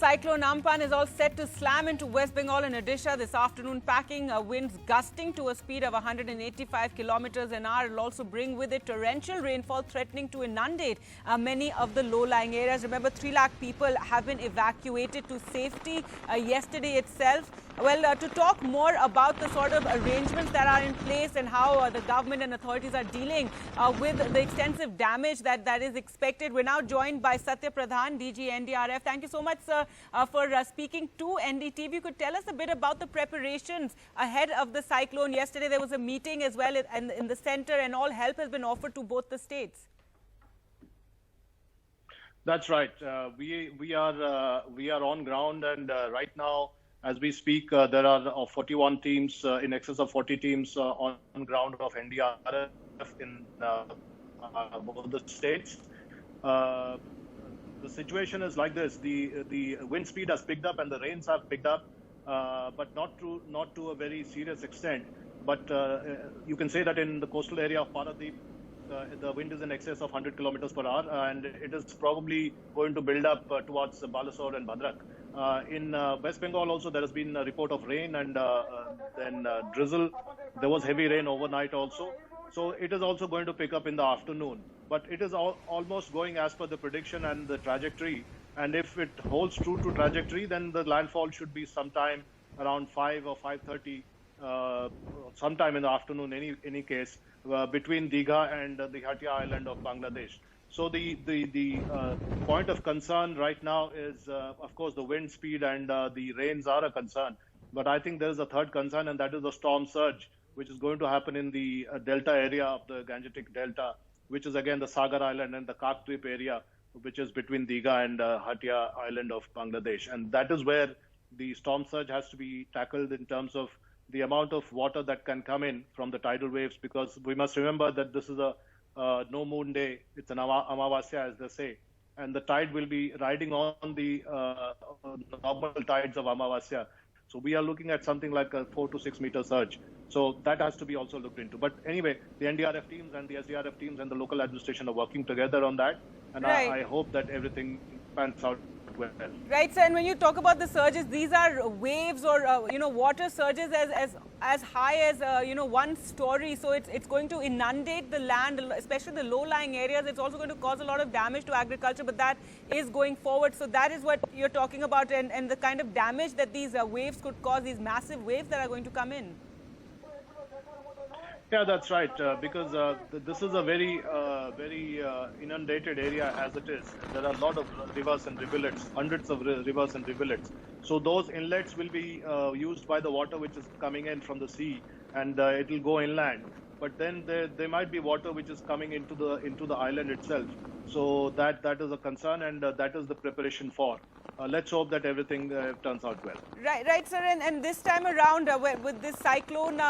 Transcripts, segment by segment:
Cyclone Amphan is all set to slam into West Bengal and Odisha this afternoon, packing winds gusting to a speed of 185 kilometers an hour. It will also bring with it torrential rainfall threatening to inundate many of the low-lying areas. Remember, 3 lakh people have been evacuated to safety yesterday itself. Well, to talk more about the sort of arrangements that are in place and how the government and authorities are dealing with the extensive damage that is expected, we're now joined by Satya Pradhan, DG NDRF. Thank you so much, sir, for speaking to NDTV. You could tell us a bit about the preparations ahead of the cyclone. Yesterday there was a meeting as well in the center, and all help has been offered to both the states. That's right. We are on ground, and right now, as we speak, there are 41 teams, in excess of 40 teams on ground of NDRF in both the states. The situation is like this: the wind speed has picked up and the rains have picked up, but not to a very serious extent. But you can say that in the coastal area of Paradip, the wind is in excess of 100 kilometers per hour, and it is probably going to build up towards Balasore and Bhadrak. In West Bengal also, there has been a report of rain and then drizzle. There was heavy rain overnight also. So it is also going to pick up in the afternoon. But it is almost going as per the prediction and the trajectory. And if it holds true to trajectory, then the landfall should be sometime around 5 or 5:30, sometime in the afternoon, any case, between Digha and the Hatia island of Bangladesh. So the point of concern right now is, of course, the wind speed and the rains are a concern. But I think there is a third concern, and that is the storm surge, which is going to happen in the delta area of the Gangetic Delta, which is again the Sagar Island and the Kakdweep area, which is between Digha and Hatia island of Bangladesh. And that is where the storm surge has to be tackled in terms of the amount of water that can come in from the tidal waves, because we must remember that this is a no moon day. It's an Amavasya, as they say, and the tide will be riding on the normal tides of Amavasya. So we are looking at something like a 4 to 6 meter surge. So that has to be also looked into. But anyway, the NDRF teams and the SDRF teams and the local administration are working together on that. And right. I hope that everything pans out well. Right, sir. And when you talk about the surges, these are waves or water surges as high as 1 story. So it's going to inundate the land, especially the low-lying areas. It's also going to cause a lot of damage to agriculture. But that is going forward. So that is what you're talking about, and the kind of damage that these waves could cause. These massive waves that are going to come in. Yeah, that's right, because this is a very inundated area as it is. There are a lot of rivers and rivulets, hundreds of rivers and rivulets. So those inlets will be used by the water which is coming in from the sea, and it will go inland. But then there might be water which is coming into the island itself. So that is a concern, and that is the preparation for. Let's hope that everything turns out well. Right, sir. And this time around, with this cyclone,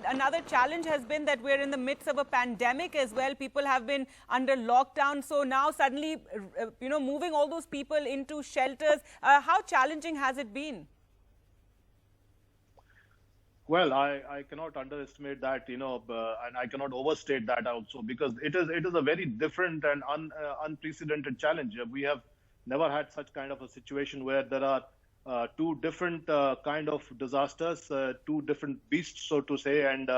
another challenge has been that we're in the midst of a pandemic as well. People have been under lockdown. So now suddenly, moving all those people into shelters, how challenging has it been? Well, I cannot underestimate that, and I cannot overstate that also, because it is a very different and unprecedented challenge. We have never had such kind of a situation where there are 2 different kind of disasters, 2 different beasts, so to say, and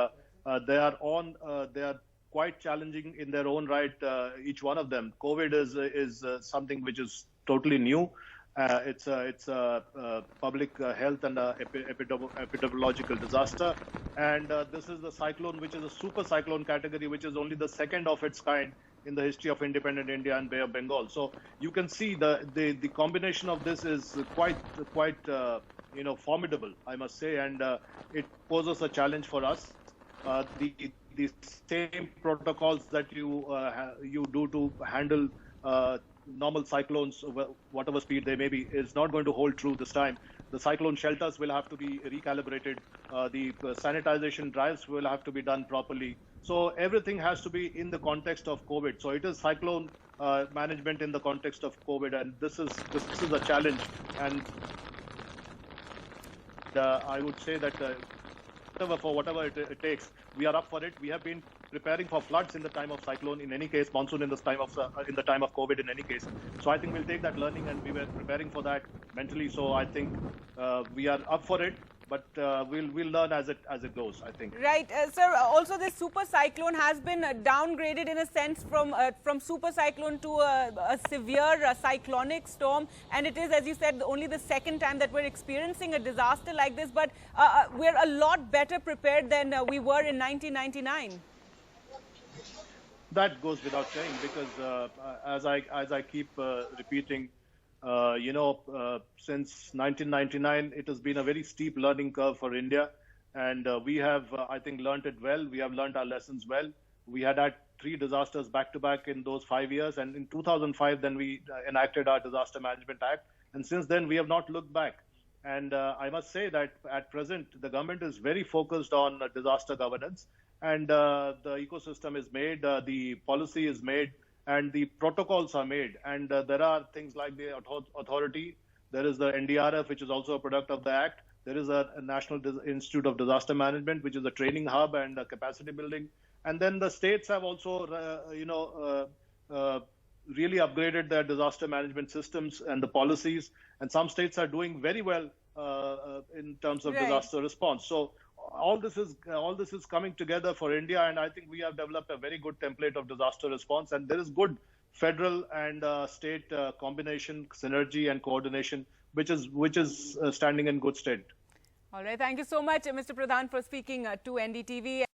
they are quite challenging in their own right, each one of them. COVID is something which is totally new. It's a public health and epidemiological disaster, and this is the cyclone, which is a super cyclone category, which is only the second of its kind in the history of independent India and Bay of Bengal. So you can see the combination of this is quite formidable, I must say, and it poses a challenge for us. The same protocols that you do to handle normal cyclones, whatever speed they may be, is not going to hold true this time. The cyclone shelters will have to be recalibrated. The sanitization drives will have to be done properly. So everything has to be in the context of COVID. So it is cyclone management in the context of COVID, and this is a challenge. And I would say that whatever it takes, we are up for it. We have been preparing for floods in the time of cyclone in any case, monsoon in the time of COVID in any case. So I think we'll take that learning, and we were preparing for that mentally. So I think we are up for it. But we'll learn as it goes, I think. Right, sir. Also, this super cyclone has been downgraded in a sense from super cyclone to a severe cyclonic storm, and it is, as you said, only the second time that we're experiencing a disaster like this. But we're a lot better prepared than we were in 1999. That goes without saying, because as I keep repeating. Since 1999, it has been a very steep learning curve for India, and we have, I think, learned it well. We have learned our lessons well. We had 3 disasters back to back in those 5 years, and in 2005, then we enacted our Disaster Management Act, and since then we have not looked back. And I must say that at present, the government is very focused on disaster governance, and the ecosystem is made, the policy is made, and the protocols are made, and there are things like the authority. There is the NDRF, which is also a product of the Act. There is a National Institute of Disaster Management, which is a training hub and a capacity building. And then the states have also, really upgraded their disaster management systems and the policies. And some states are doing very well in terms of disaster response. So all this is coming together for India, and I think we have developed a very good template of disaster response, and there is good federal and state combination, synergy and coordination, which is standing in good stead. All right, thank you so much, Mr. Pradhan, for speaking to NDTV.